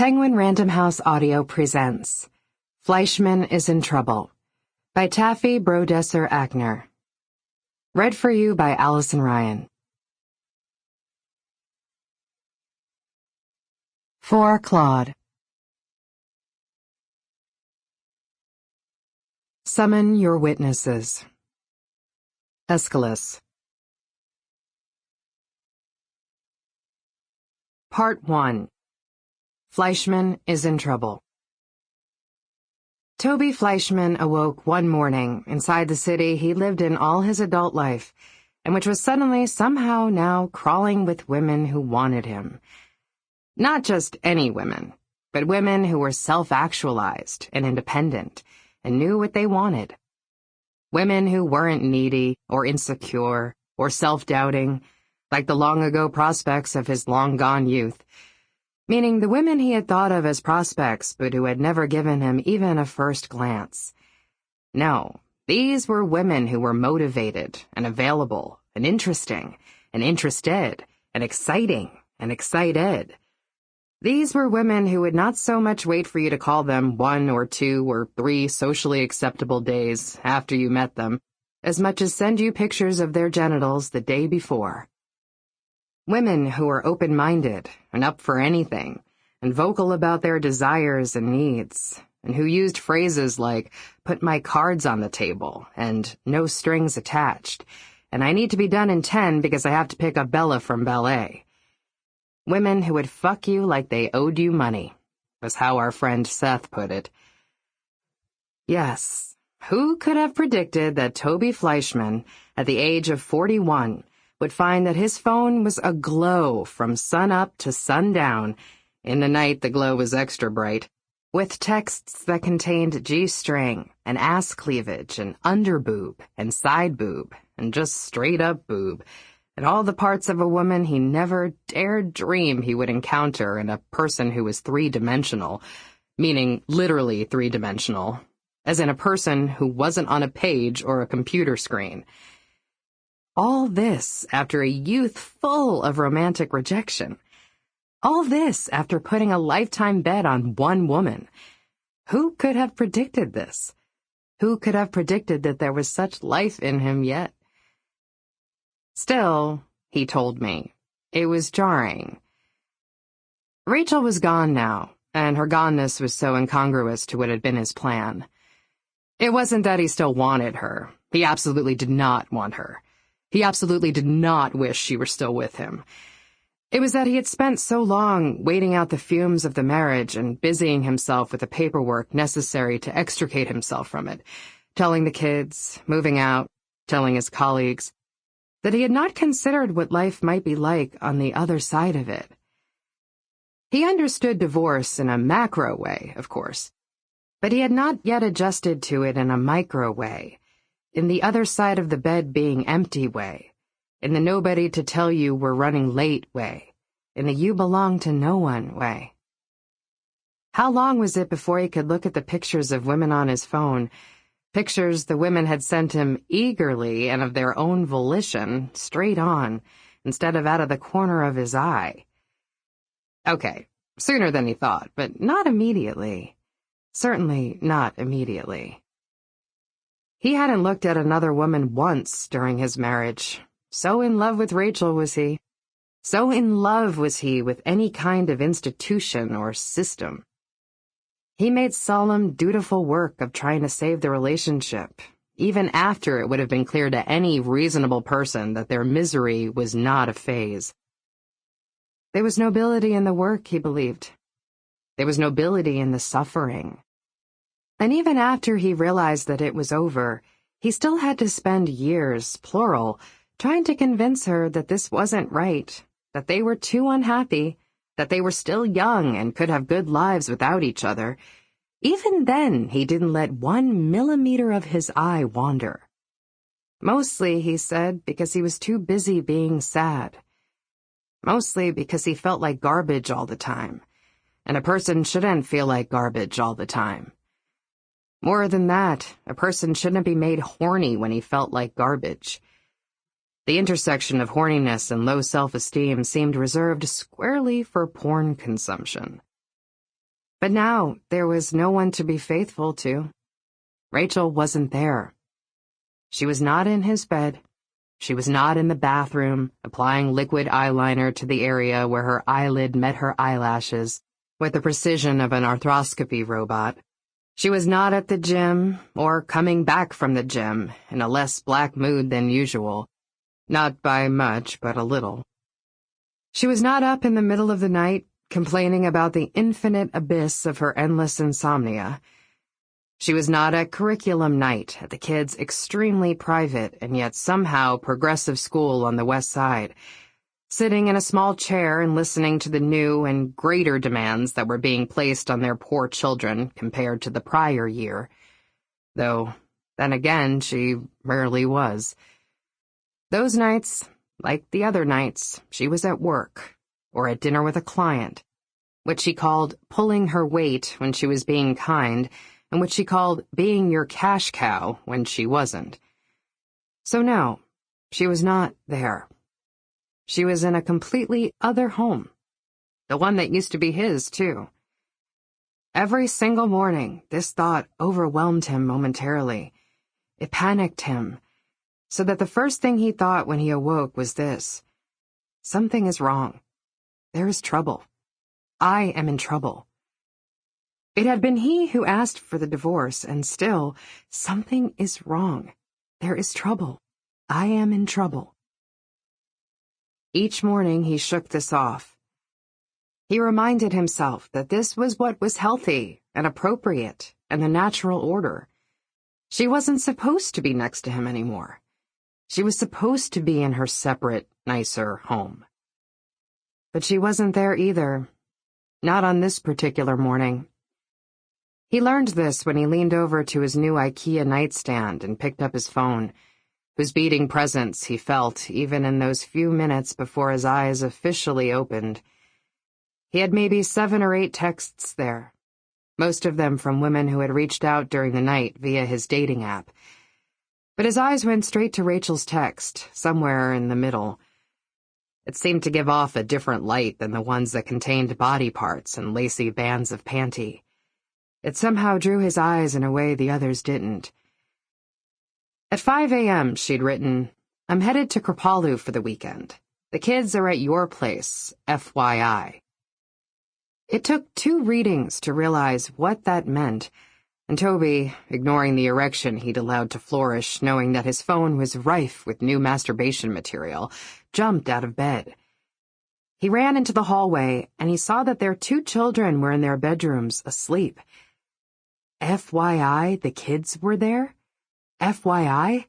Penguin Random House Audio presents Fleishman Is in Trouble by Taffy Brodesser-Akner. Read for you by Allyson Ryan. For Claude. Summon your witnesses. Aeschylus. Part 1. Fleishman is in trouble. Toby Fleishman awoke one morning inside the city he lived in all his adult life, and which was suddenly somehow now crawling with women who wanted him. Not just any women, but women who were self-actualized and independent and knew what they wanted. Women who weren't needy or insecure or self-doubting, like the long-ago prospects of his long-gone youth, meaning the women he had thought of as prospects but who had never given him even a first glance. No, these were women who were motivated and available and interesting and interested and exciting and excited. These were women who would not so much wait for you to call them 1 or 2 or 3 socially acceptable days after you met them, as much as send you pictures of their genitals the day before. Women who were open-minded and up for anything, and vocal about their desires and needs, and who used phrases like, "put my cards on the table," and "no strings attached," and "I need to be done in 10 because I have to pick up Bella from ballet." Women who would fuck you like they owed you money, was how our friend Seth put it. Yes, who could have predicted that Toby Fleishman, at the age of 41, would find that his phone was aglow from sun-up to sundown. In the night, the glow was extra bright, with texts that contained G-string and ass cleavage and underboob and side boob and just straight-up boob, and all the parts of a woman he never dared dream he would encounter in a person who was three-dimensional, meaning literally three-dimensional, as in a person who wasn't on a page or a computer screen. All this after a youth full of romantic rejection. All this after putting a lifetime bet on one woman. Who could have predicted this? Who could have predicted that there was such life in him yet? Still, he told me, it was jarring. Rachel was gone now, and her goneness was so incongruous to what had been his plan. It wasn't that he still wanted her. He absolutely did not want her. He absolutely did not wish she were still with him. It was that he had spent so long waiting out the fumes of the marriage and busying himself with the paperwork necessary to extricate himself from it, telling the kids, moving out, telling his colleagues, that he had not considered what life might be like on the other side of it. He understood divorce in a macro way, of course, but he had not yet adjusted to it in a micro way. In the other side of the bed being empty way, in the nobody to tell you we're running late way, in the you belong to no one way. How long was it before he could look at the pictures of women on his phone, pictures the women had sent him eagerly and of their own volition, straight on, instead of out of the corner of his eye? Okay, sooner than he thought, but not immediately. Certainly not immediately. He hadn't looked at another woman once during his marriage. So in love with Rachel was he. So in love was he with any kind of institution or system. He made solemn, dutiful work of trying to save the relationship, even after it would have been clear to any reasonable person that their misery was not a phase. There was nobility in the work, he believed. There was nobility in the suffering. And even after he realized that it was over, he still had to spend years, plural, trying to convince her that this wasn't right, that they were too unhappy, that they were still young and could have good lives without each other. Even then, he didn't let 1 millimeter of his eye wander. Mostly, he said, because he was too busy being sad. Mostly because he felt like garbage all the time, and a person shouldn't feel like garbage all the time. More than that, a person shouldn't be made horny when he felt like garbage. The intersection of horniness and low self-esteem seemed reserved squarely for porn consumption. But now there was no one to be faithful to. Rachel wasn't there. She was not in his bed. She was not in the bathroom, applying liquid eyeliner to the area where her eyelid met her eyelashes with the precision of an arthroscopy robot. She was not at the gym or coming back from the gym in a less black mood than usual. Not by much, but a little. She was not up in the middle of the night, complaining about the infinite abyss of her endless insomnia. She was not at curriculum night at the kids' extremely private and yet somehow progressive school on the West Side, sitting in a small chair and listening to the new and greater demands that were being placed on their poor children compared to the prior year. Though, then again, she rarely was. Those nights, like the other nights, she was at work, or at dinner with a client, which she called pulling her weight when she was being kind, and which she called being your cash cow when she wasn't. So no, she was not there. She was in a completely other home, the one that used to be his, too. Every single morning, this thought overwhelmed him momentarily. It panicked him, so that the first thing he thought when he awoke was this: something is wrong. There is trouble. I am in trouble. It had been he who asked for the divorce, and still, something is wrong. There is trouble. I am in trouble. Each morning he shook this off. He reminded himself that this was what was healthy and appropriate and the natural order. She wasn't supposed to be next to him anymore. She was supposed to be in her separate, nicer home. But she wasn't there either. Not on this particular morning. He learned this when he leaned over to his new IKEA nightstand and picked up his phone, whose beating presence he felt even in those few minutes before his eyes officially opened. He had maybe 7 or 8 texts there, most of them from women who had reached out during the night via his dating app. But his eyes went straight to Rachel's text, somewhere in the middle. It seemed to give off a different light than the ones that contained body parts and lacy bands of panty. It somehow drew his eyes in a way the others didn't. At 5 a.m., she'd written, "I'm headed to Kripalu for the weekend. The kids are at your place, FYI. It took 2 readings to realize what that meant, and Toby, ignoring the erection he'd allowed to flourish, knowing that his phone was rife with new masturbation material, jumped out of bed. He ran into the hallway, and he saw that their 2 children were in their bedrooms, asleep. FYI, the kids were there? FYI?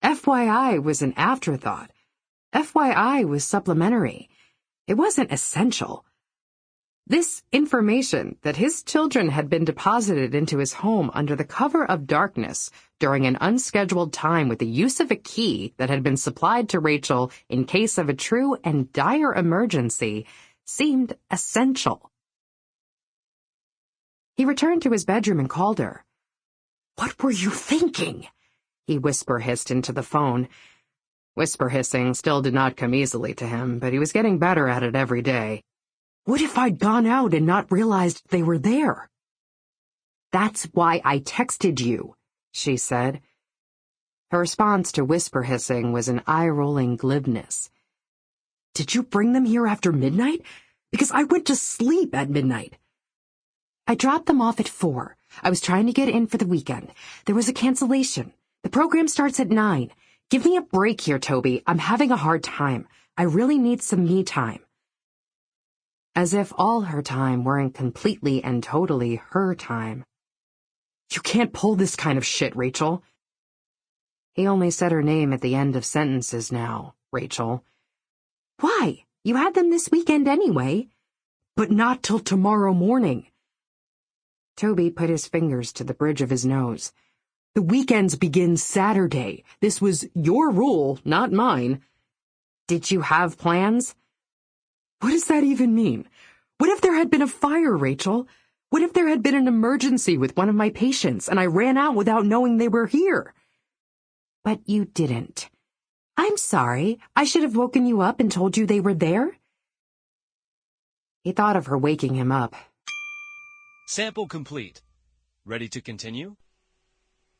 FYI was an afterthought. FYI was supplementary. It wasn't essential. This information that his children had been deposited into his home under the cover of darkness during an unscheduled time with the use of a key that had been supplied to Rachel in case of a true and dire emergency seemed essential. He returned to his bedroom and called her. "What were you thinking?" he whisper-hissed into the phone. Whisper-hissing still did not come easily to him, but he was getting better at it every day. "What if I'd gone out and not realized they were there?" "That's why I texted you," she said. Her response to whisper-hissing was an eye-rolling glibness. "Did you bring them here after midnight? Because I went to sleep at midnight." "I dropped them off at 4. I was trying to get in for the weekend. There was a cancellation. The program starts at 9. Give me a break here, Toby. I'm having a hard time. I really need some me time." As if all her time weren't completely and totally her time. "You can't pull this kind of shit, Rachel." He only said her name at the end of sentences now, Rachel. "Why? You had them this weekend anyway." "But not till tomorrow morning." Toby put his fingers to the bridge of his nose. "The weekends begin Saturday. This was your rule, not mine." "Did you have plans?" "What does that even mean? What if there had been a fire, Rachel? What if there had been an emergency with one of my patients and I ran out without knowing they were here?" "But you didn't." "I'm sorry. I should have woken you up and told you they were there." He thought of her waking him up. Sample complete. Ready to continue?